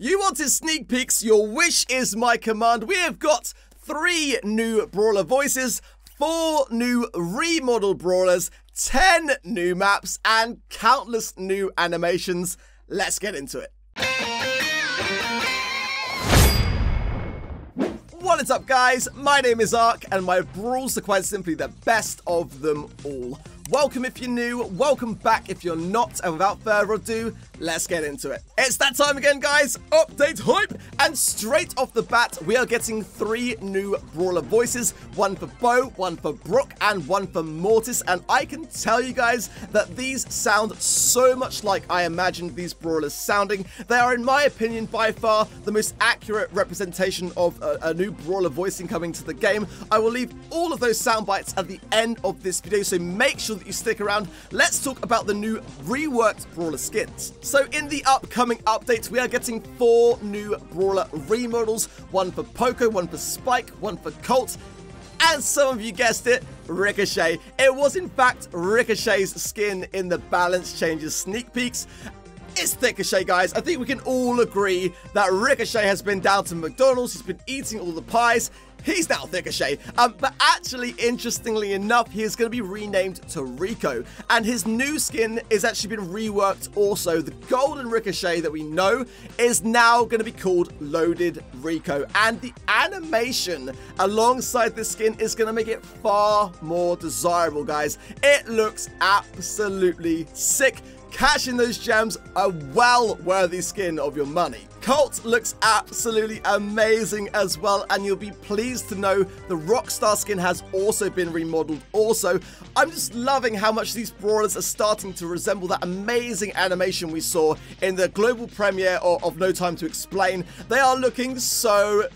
You wanted sneak peeks, your wish is my command. We have got 3 new Brawler voices, 4 new remodeled Brawlers, 10 new maps, and countless new animations. Let's get into it. What is up, guys? My name is Ark, and my brawls are quite simply the best of them all. Welcome if you're new, welcome back if you're not, and without further ado, let's get into it. It's that time again, guys. Update hype! And straight off the bat, we are getting 3 new Brawler voices. One for Bo, one for Brook, and one for Mortis. And I can tell you guys that these sound so much like I imagined these Brawlers sounding. They are, in my opinion, by far the most accurate representation of a new Brawler voicing coming to the game. I will leave all of those sound bites at the end of this video, so make sure that you stick around. Let's talk about the new reworked Brawler skins. So in the upcoming update, we are getting 4 new Brawler remodels, one for Poco, one for Spike, one for Colt, and some of you guessed it, Ricochet. It was in fact Ricochet's skin in the balance changes sneak peeks. It's Ricochet, guys. I think we can all agree that Ricochet has been down to McDonald's. He's been eating all the pies. He's now Ricochet. But actually, interestingly enough, he is going to be renamed to Rico. And his new skin is actually been reworked also. The golden Ricochet that we know is now going to be called Loaded Rico. And the animation alongside this skin is going to make it far more desirable, guys. It looks absolutely sick. Cash in those gems, a well-worthy skin of your money. Colt looks absolutely amazing as well, and you'll be pleased to know the Rockstar skin has also been remodeled also. I'm just loving how much these Brawlers are starting to resemble that amazing animation we saw in the global premiere of No Time to Explain. They are looking so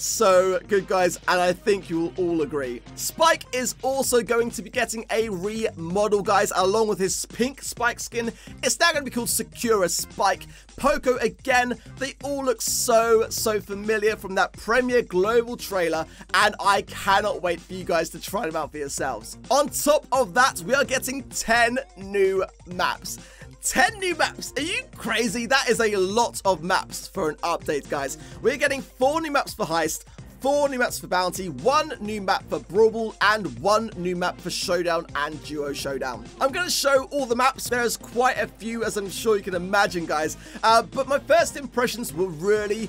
good, guys, and I think you will all agree. Spike is also going to be getting a remodel, guys, along with his pink Spike skin. It's now going to be called Secura Spike. Poco, again, they all look so familiar from that premiere global trailer, and I cannot wait for you guys to try them out for yourselves. On top of that, we are getting 10 new maps. 10 new maps. Are you crazy? That is a lot of maps for an update, guys. We're getting 4 new maps for Heist, 4 new maps for Bounty, 1 new map for Brawl, and 1 new map for Showdown and Duo Showdown. I'm going to show all the maps. There's quite a few, as I'm sure you can imagine, guys. But my first impressions were really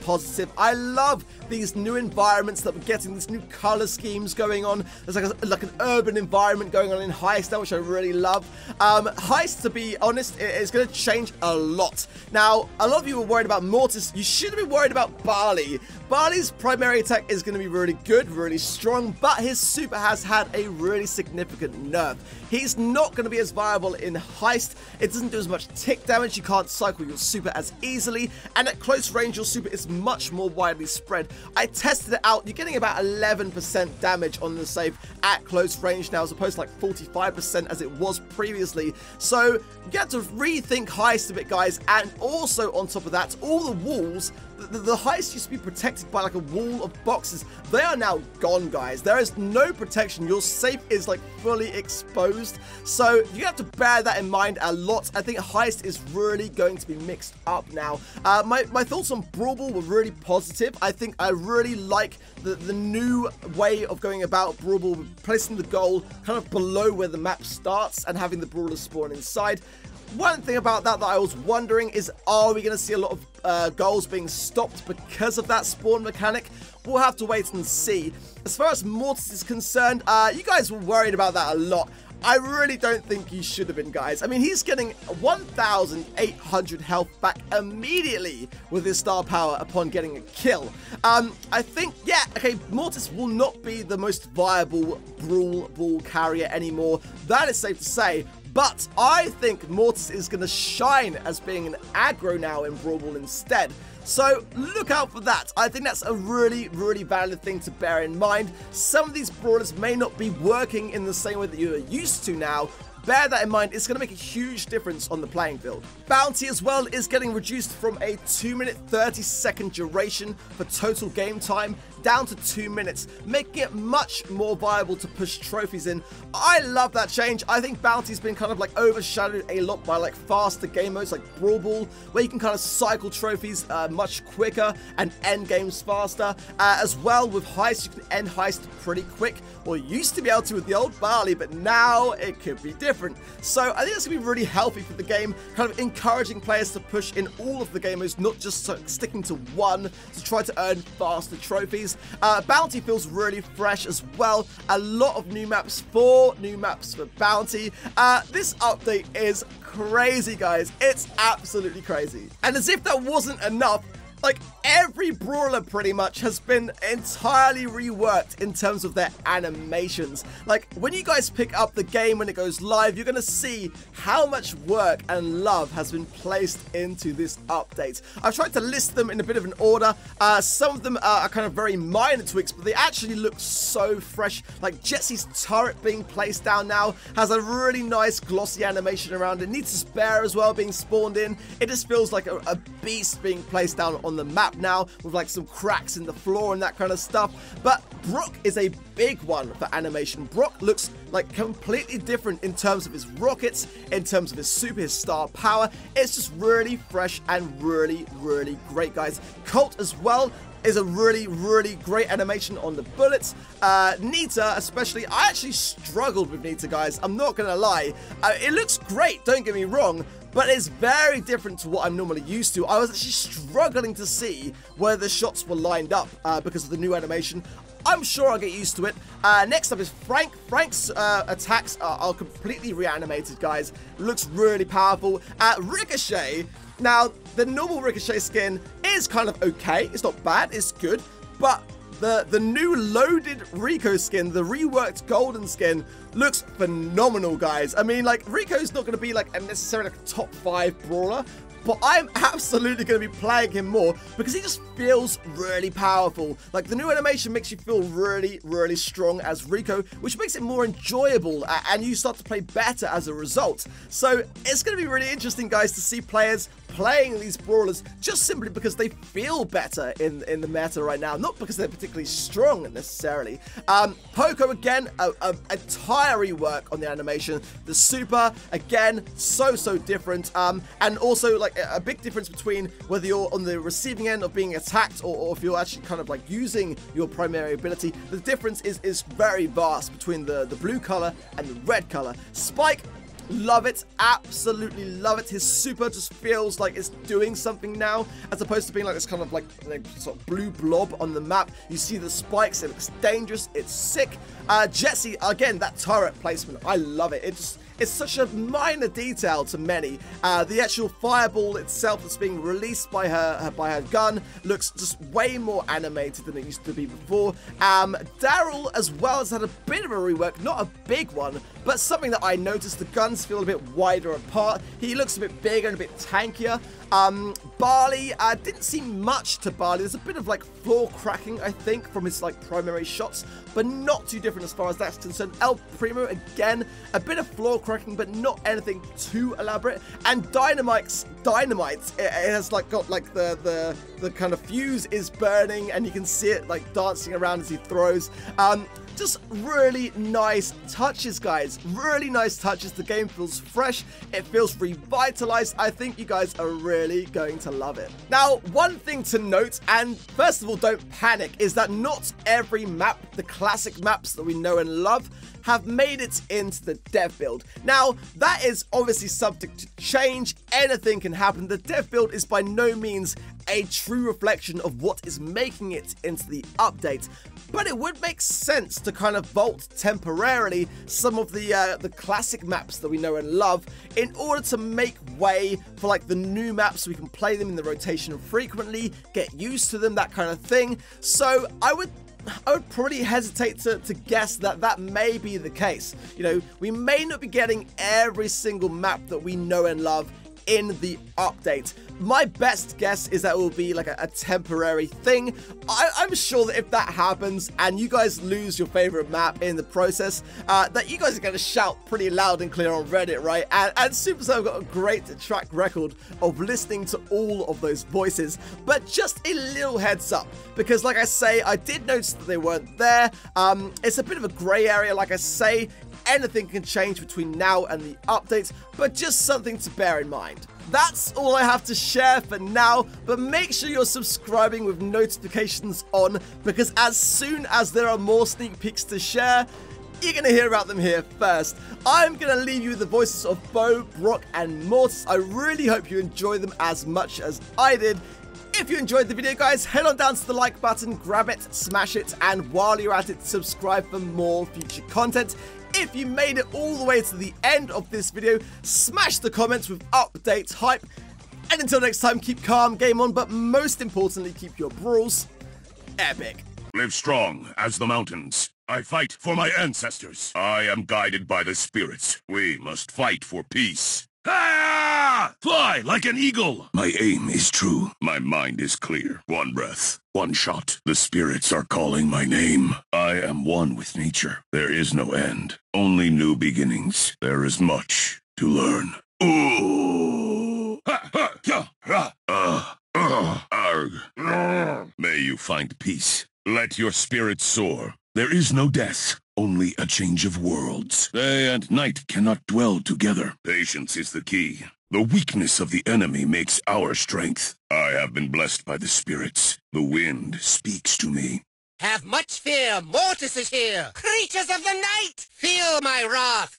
positive. I love these new environments that we're getting, these new color schemes going on. There's like an urban environment going on in Heist now, which I really love. Heist, to be honest, is going to change a lot. Now, a lot of you were worried about Mortis. You shouldn't be worried about Barley. Barley's primary attack is going to be really good, really strong, but his super has had a really significant nerf. He's not going to be as viable in Heist. It doesn't do as much tick damage. You can't cycle your super as easily, and at close range, your super is much more widely spread. I tested it out. You're getting about 11% damage on the save at close range now, as opposed to like 45% as it was previously. So you have to rethink Heist a bit, guys. And also on top of that, all the walls, the Heist used to be protected by like a wall of boxes. They are now gone, guys. There is no protection. Your safe is like fully exposed. So you have to bear that in mind a lot. I think Heist is really going to be mixed up now. My thoughts on Brawl were really positive. I think I really like the new way of going about Brawl, placing the goal kind of below where the map starts and having the Brawlers spawn inside. One thing about that I was wondering is, are we going to see a lot of goals being stopped because of that spawn mechanic? We'll have to wait and see. As far as Mortis is concerned, you guys were worried about that a lot. I really don't think you should have been, guys. I mean, he's getting 1,800 health back immediately with his star power upon getting a kill. I think, yeah, okay, Mortis will not be the most viable Brawl ball carrier anymore. That is safe to say. But I think Mortis is going to shine as being an aggro now in Brawl Ball instead. So look out for that. I think that's a really valid thing to bear in mind. Some of these Brawlers may not be working in the same way that you're used to now, bear that in mind. It's going to make a huge difference on the playing field. Bounty as well is getting reduced from a 2-minute 30-second duration for total game time down to 2 minutes, making it much more viable to push trophies in. I love that change. I think Bounty's been kind of like overshadowed a lot by like faster game modes like Brawl Ball, where you can kind of cycle trophies much quicker and end games faster. As well with Heist, you can end Heist pretty quick, or you used to be able to with the old Barley, but now it could be different. So I think that's going to be really healthy for the game, kind of encouraging players to push in all of the game modes, not just sticking to one to try to earn faster trophies. Bounty feels really fresh as well. A lot of new maps, 4 new maps for Bounty. This update is crazy, guys. It's absolutely crazy. And as if that wasn't enough, like every brawler pretty much has been entirely reworked in terms of their animations. Like when you guys pick up the game when it goes live, you're going to see how much work and love has been placed into this update. I've tried to list them in a bit of an order. Some of them are kind of very minor tweaks, but they actually look so fresh. Like Jesse's turret being placed down now has a really nice glossy animation around it. Needs a spare as well being spawned in. It just feels like a beast being placed down on the map now, with like some cracks in the floor and that kind of stuff. But Brock is a big one for animation. Brock looks like completely different in terms of his rockets, in terms of his super, his star power. It's just really fresh and really, really great, guys. Colt as well is a really, really great animation on the bullets. Nita especially, I actually struggled with Nita, guys. I'm not gonna lie. It looks great, don't get me wrong, but it's very different to what I'm normally used to. I was actually struggling to see where the shots were lined up because of the new animation. I'm sure I'll get used to it. Next up is Frank. Frank's attacks are completely reanimated, guys. Looks really powerful. Ricochet. Now, the normal Ricochet skin is kind of okay. It's not bad. It's good. But the new loaded Rico skin, the reworked golden skin, looks phenomenal, guys. I mean, like, Rico's not going to be like necessarily like a top 5 brawler, but I'm absolutely going to be playing him more because he just feels really powerful. Like, the new animation makes you feel really, really strong as Rico, which makes it more enjoyable, and you start to play better as a result. So it's going to be really interesting, guys, to see players playing these brawlers just simply because they feel better in the meta right now, not because they're particularly strong necessarily. Poco, again, a entire rework on the animation. The super, again, so different, and also like a big difference between whether you're on the receiving end of being attacked or if you're actually kind of like using your primary ability. The difference is very vast between the blue color and the red color. Spike, love it, absolutely love it. His super just feels like it's doing something now, as opposed to being like this kind of like sort of blue blob on the map. You see the spikes, it looks dangerous, it's sick. Jesse, again, that turret placement, I love it. It's such a minor detail to many. The actual fireball itself that's being released by her gun looks just way more animated than it used to be before. Daryl as well has had a bit of a rework, not a big one, but something that I noticed. The guns feel a bit wider apart. He looks a bit bigger and a bit tankier. Barley, didn't see much to Barley. There's a bit of like floor cracking, I think, from his like primary shots, but not too different as far as that's concerned. El Primo, again, a bit of floor cracking, but not anything too elaborate. And Dynamite, it has like got like the kind of fuse is burning, and you can see it like dancing around as he throws. Just really nice touches, guys. Really nice touches. The game feels fresh. It feels revitalized. I think you guys are really going to love it. Now, one thing to note, and first of all, don't panic, is that not every map, the classic maps that we know and love, have made it into the dev build. Now, that is obviously subject to change. Anything can happen. The dev build is by no means a true reflection of what is making it into the update, but it would make sense to kind of vault temporarily some of the classic maps that we know and love in order to make way for like the new maps so we can play them in the rotation frequently, get used to them, that kind of thing. So I would probably hesitate to guess that may be the case. You know, we may not be getting every single map that we know and love in the update. My best guess is that it will be like a temporary thing. I'm sure that if that happens and you guys lose your favorite map in the process, that you guys are going to shout pretty loud and clear on Reddit, right? And Supercell have got a great track record of listening to all of those voices. But just a little heads up, because like I say, I did notice that they weren't there. It's a bit of a grey area, like I say. Anything can change between now and the update, but just something to bear in mind. That's all I have to share for now, but make sure you're subscribing with notifications on, because as soon as there are more sneak peeks to share, you're going to hear about them here first. I'm going to leave you with the voices of Bo, Brock, and Mortis. I really hope you enjoy them as much as I did. If you enjoyed the video, guys, head on down to the like button, grab it, smash it, and while you're at it, subscribe for more future content. If you made it all the way to the end of this video, smash the comments with updates, hype, and until next time, keep calm, game on, but most importantly, keep your brawls epic. Live strong as the mountains. I fight for my ancestors. I am guided by the spirits. We must fight for peace. Ah! Fly like an eagle! My aim is true. My mind is clear. One breath, one shot. The spirits are calling my name. I am one with nature. There is no end. Only new beginnings. There is much to learn. Ooh! Ha, ha, ya, ha, arg. May you find peace. Let your spirit soar. There is no death. Only a change of worlds. Day and night cannot dwell together. Patience is the key. The weakness of the enemy makes our strength. I have been blessed by the spirits. The wind speaks to me. Have much fear, Mortis is here! Creatures of the night, feel my wrath!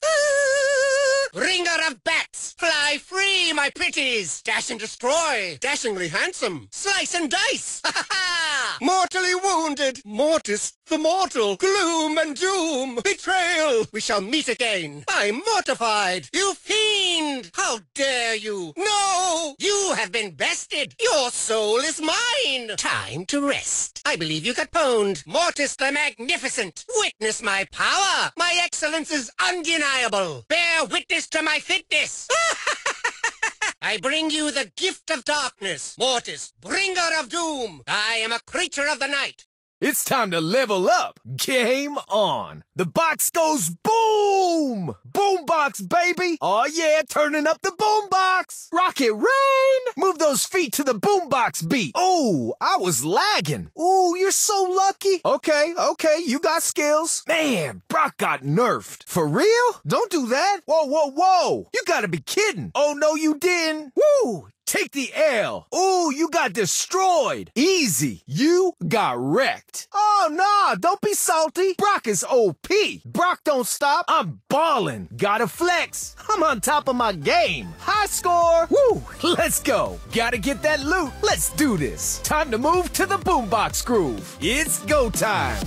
Ringer of bats, fly free, my pretties! Dash and destroy, dashingly handsome, slice and dice! Ha ha ha! Mortally wounded, Mortis the mortal, gloom and doom, betrayal! We shall meet again, I'm mortified! You fiend! How dare you! No! You have been bested! Your soul is mine! Time to rest. I believe you got pwned. Mortis the Magnificent! Witness my power! My excellence is undeniable! Bear witness to my fitness! I bring you the gift of darkness, Mortis, bringer of doom! I am a creature of the night! It's time to level up. Game on. The box goes boom! Boombox, baby! Oh yeah, turning up the boombox! Rocket rain! Move those feet to the boombox beat. Oh, I was lagging. Ooh, you're so lucky. Okay, you got skills. Man, Brock got nerfed. For real? Don't do that. Whoa. You gotta be kidding. Oh, no, you didn't. Woo! Take the L. Ooh, you got destroyed. Easy. You got wrecked. Oh, nah, don't be salty. Brock is OP. Brock don't stop. I'm ballin'. Gotta flex. I'm on top of my game. High score. Woo, let's go. Gotta get that loot. Let's do this. Time to move to the boombox groove. It's go time.